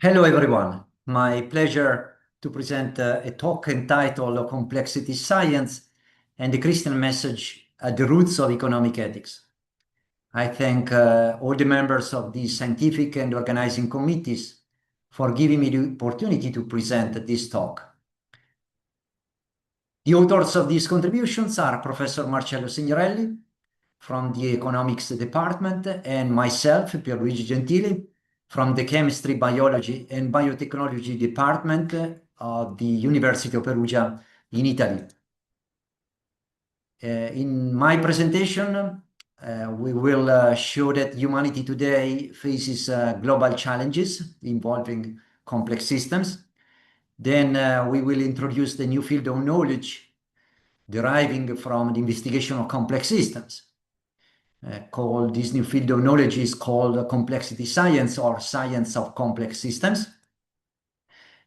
Hello, everyone. My pleasure to present a talk entitled Complexity Science and the Christian Message at the Roots of Economic Ethics. I thank all the members of the scientific and organizing committees for giving me the opportunity to present this talk. The authors of these contributions are Professor Marcello Signorelli from the Economics Department and myself, Pierluigi Gentili, from the Chemistry, Biology, and Biotechnology Department of the University of Perugia in Italy. In my presentation, we will show that humanity today faces global challenges involving complex systems. Then we will introduce the new field of knowledge deriving from the investigation of complex systems. This new field of knowledge is called complexity science or science of complex systems.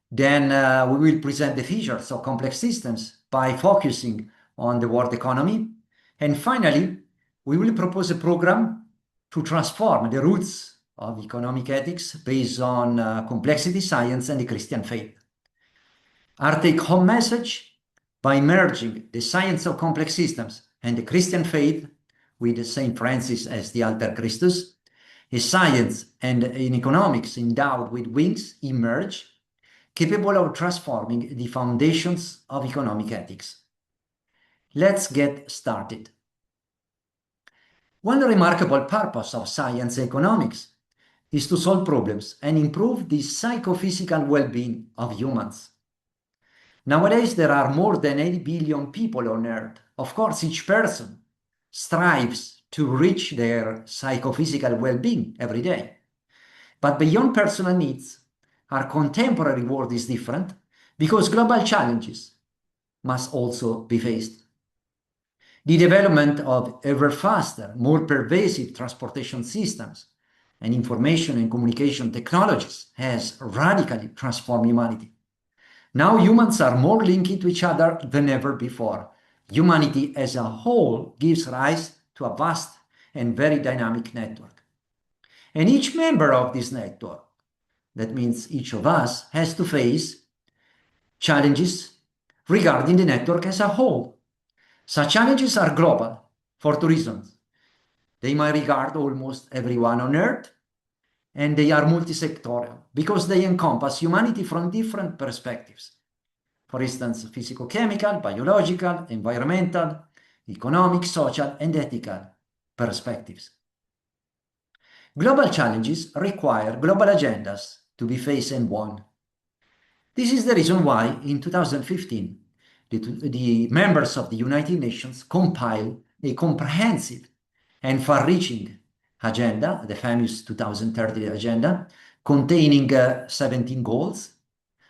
Then we will present the features of complex systems by focusing on the world economy. And finally, we will propose a program to transform the roots of economic ethics based on complexity science and the Christian faith. Our take-home message: by merging the science of complex systems and the Christian faith with St. Francis as the alter Christus, a science and an economics endowed with wings emerge, capable of transforming the foundations of economic ethics. Let's get started. One remarkable purpose of science and economics is to solve problems and improve the psychophysical well-being of humans. Nowadays, there are more than 80 billion people on Earth. Of course, each person strives to reach their psychophysical well-being every day. But beyond personal needs, our contemporary world is different because global challenges must also be faced. The development of ever faster, more pervasive transportation systems and information and communication technologies has radically transformed humanity. Now humans are more linked to each other than ever before. Humanity as a whole gives rise to a vast and very dynamic network. And each member of this network, that means each of us, has to face challenges regarding the network as a whole. Such challenges are global for two reasons. They might regard almost everyone on Earth, and they are multisectorial because they encompass humanity from different perspectives. For instance, physico-chemical, biological, environmental, economic, social, and ethical perspectives. Global challenges require global agendas to be faced and won. This is the reason why, in 2015, the members of the United Nations compiled a comprehensive and far-reaching agenda, the famous 2030 agenda, containing 17 goals,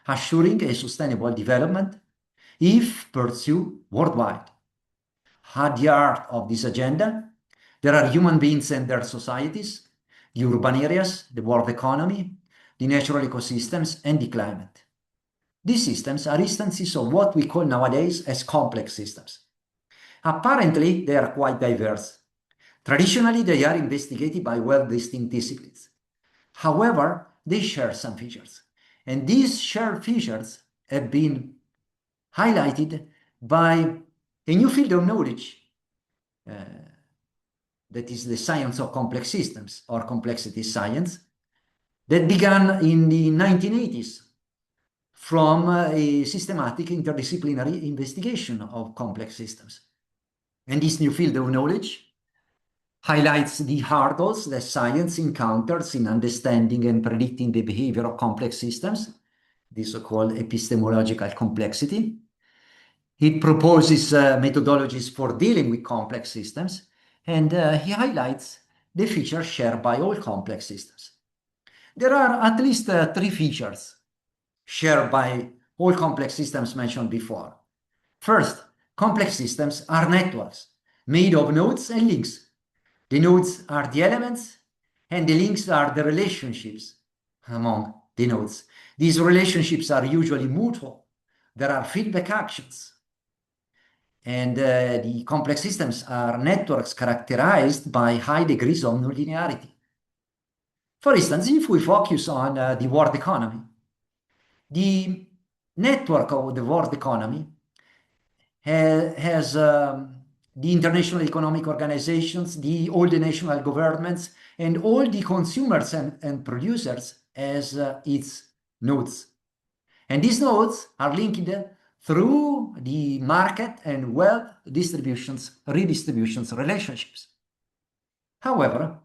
assuring a sustainable development if pursued worldwide. At the heart of this agenda, there are human beings and their societies, the urban areas, the world economy, the natural ecosystems, and the climate. These systems are instances of what we call nowadays as complex systems. Apparently, they are quite diverse. Traditionally, they are investigated by well-distinct disciplines. However, they share some features. And these shared features have been highlighted by a new field of knowledge that is the science of complex systems, or complexity science, that began in the 1980s from a systematic interdisciplinary investigation of complex systems. And this new field of knowledge highlights the hurdles that science encounters in understanding and predicting the behavior of complex systems, the so-called epistemological complexity. It proposes methodologies for dealing with complex systems, and he highlights the features shared by all complex systems. There are at least three features shared by all complex systems mentioned before. First, complex systems are networks made of nodes and links. The nodes are the elements, and the links are the relationships among the nodes. These relationships are usually mutual. There are feedback actions. And the complex systems are networks characterized by high degrees of nonlinearity. For instance, if we focus on the world economy, the network of the world economy has the international economic organizations, all the national governments, and all the consumers and producers as its nodes. And these nodes are linked through the market and wealth redistributions relationships. However,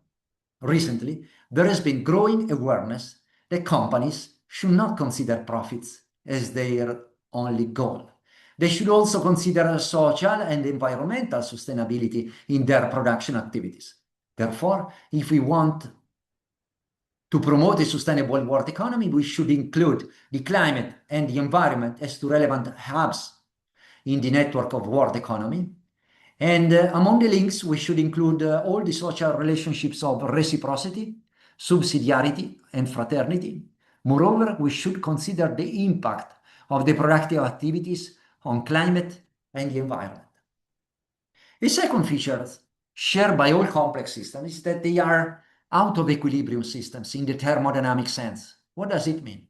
recently, there has been growing awareness that companies should not consider profits as their only goal. They should also consider social and environmental sustainability in their production activities. Therefore, if we want to promote a sustainable world economy, we should include the climate and the environment as two relevant hubs in the network of world economy. And among the links, we should include all the social relationships of reciprocity, subsidiarity, and fraternity. Moreover, we should consider the impact of the productive activities on climate and the environment. A second feature shared by all complex systems is that they are out of equilibrium systems in the thermodynamic sense. What does it mean?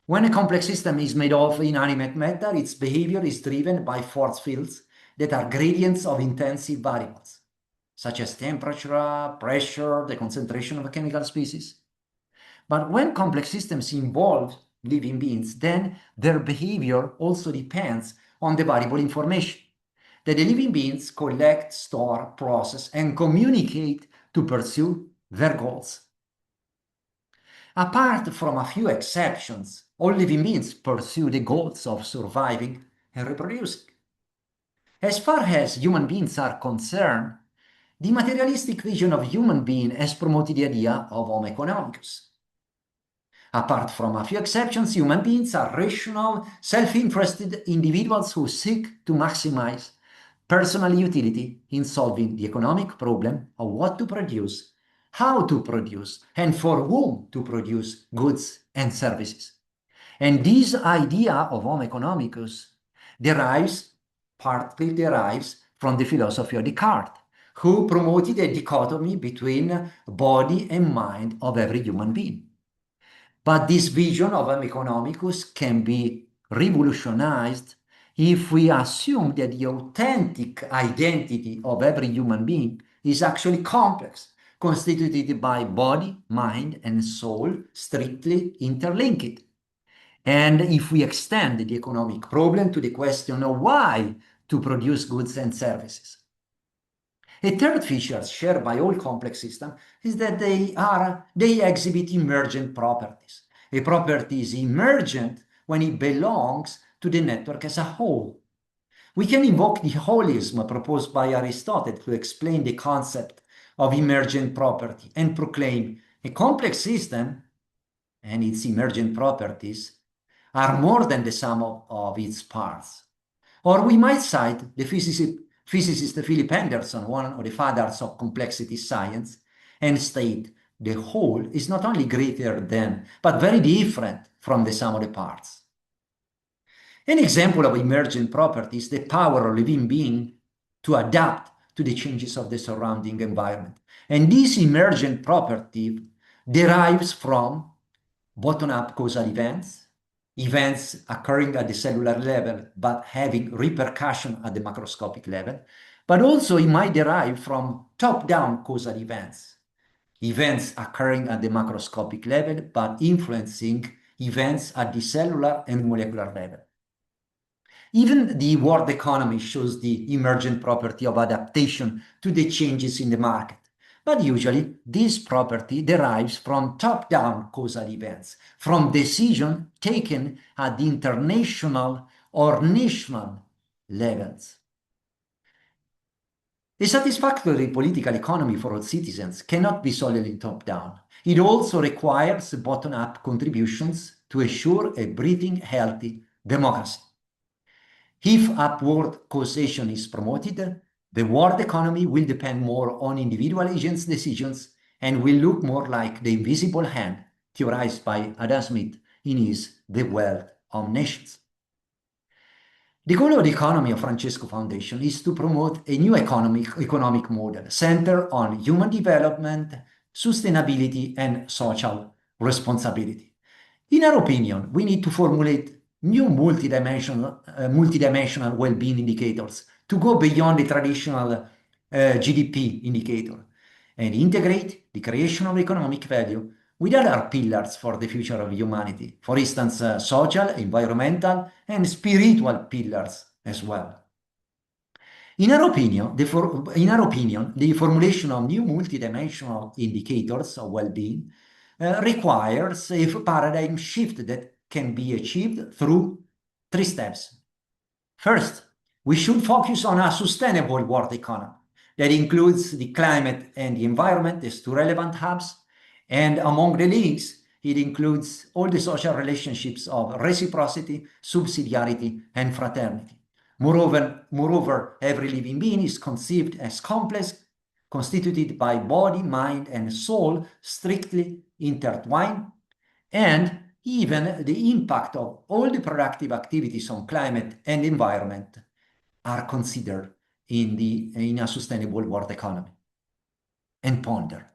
When a complex system is made of inanimate matter, its behavior is driven by force fields that are gradients of intensive variables, such as temperature, pressure, the concentration of a chemical species. But when complex systems involve living beings, then their behavior also depends on the variable information that the living beings collect, store, process, and communicate to pursue their goals. Apart from a few exceptions, all living beings pursue the goals of surviving and reproducing. As far as human beings are concerned, the materialistic vision of human being has promoted the idea of Homo economicus. Apart from a few exceptions, human beings are rational, self-interested individuals who seek to maximize personal utility in solving the economic problem of what to produce, how to produce, and for whom to produce goods and services. And this idea of Homo economicus partly derives from the philosophy of Descartes, who promoted a dichotomy between body and mind of every human being. But this vision of Homo economicus can be revolutionized if we assume that the authentic identity of every human being is actually complex, constituted by body, mind, and soul strictly interlinked. And if we extend the economic problem to the question of why to produce goods and services. A third feature shared by all complex systems is that they exhibit emergent properties. A property is emergent when it belongs to the network as a whole. We can invoke the holism proposed by Aristotle to explain the concept of emergent property and proclaim a complex system and its emergent properties are more than the sum of its parts. Or we might cite the physicist Philip Henderson, one of the fathers of complexity science, and state the whole is not only greater than, but very different from the sum of the parts. An example of emergent property is the power of living being to adapt to the changes of the surrounding environment. And this emergent property derives from bottom-up causal events occurring at the cellular level, but having repercussion at the macroscopic level, but also it might derive from top-down causal events occurring at the macroscopic level, but influencing events at the cellular and molecular level. Even the world economy shows the emergent property of adaptation to the changes in the market. But usually, this property derives from top-down causal events, from decisions taken at the international or national levels. A satisfactory political economy for all citizens cannot be solely top-down. It also requires bottom-up contributions to ensure a breathing, healthy democracy. If upward causation is promoted, the world economy will depend more on individual agents' decisions and will look more like the invisible hand theorized by Adam Smith in his The Wealth of Nations. The goal of the Economy of Francesco Foundation is to promote a new economic model centered on human development, sustainability, and social responsibility. In our opinion, we need to formulate new multidimensional well-being indicators to go beyond the traditional GDP indicator and integrate the creation of economic value with other pillars for the future of humanity. For instance, social, environmental, and spiritual pillars as well. In our opinion, the formulation of new multidimensional indicators of well-being requires a paradigm shift that can be achieved through 3 steps. First, we should focus on a sustainable world economy that includes the climate and the environment as 2 relevant hubs, and among the links, it includes all the social relationships of reciprocity, subsidiarity, and fraternity. Moreover, every living being is conceived as complex, constituted by body, mind, and soul strictly intertwined, and even the impact of all the productive activities on climate and environment are considered in a sustainable world economy. And ponder.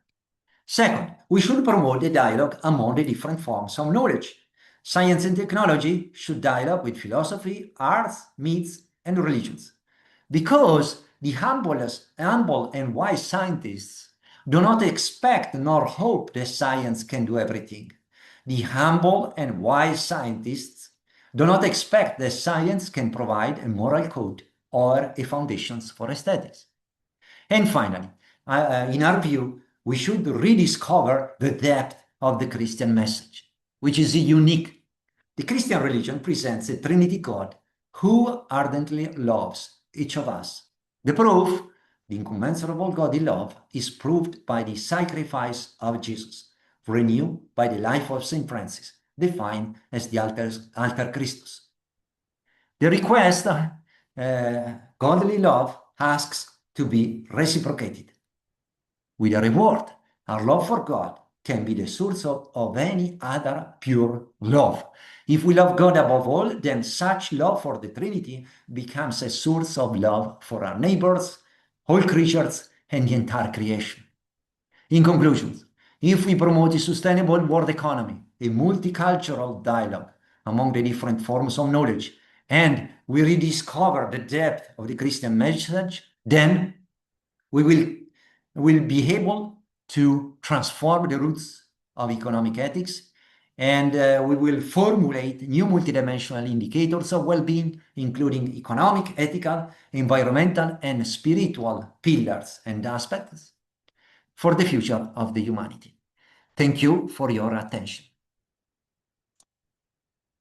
Second, we should promote the dialogue among the different forms of knowledge. Science and technology should dialogue with philosophy, arts, myths, and religions. Because the humble and wise scientists do not expect nor hope that science can do everything. The humble and wise scientists do not expect that science can provide a moral code or a foundations for aesthetics. And finally, in our view, we should rediscover the depth of the Christian message, which is unique. The Christian religion presents a Trinity God who ardently loves each of us. The proof, the incommensurable godly love, is proved by the sacrifice of Jesus, renewed by the life of St. Francis, defined as the alter Christus. The request, godly love, asks to be reciprocated with a reward. Our love for God can be the source of any other pure love. If we love God above all, then such love for the Trinity becomes a source of love for our neighbors, all creatures, and the entire creation. In conclusion, if we promote a sustainable world economy, a multicultural dialogue among the different forms of knowledge, and we rediscover the depth of the Christian message, then we will be able to transform the roots of economic ethics, and we will formulate new multidimensional indicators of well-being, including economic, ethical, environmental, and spiritual pillars and aspects for the future of the humanity. Thank you for your attention.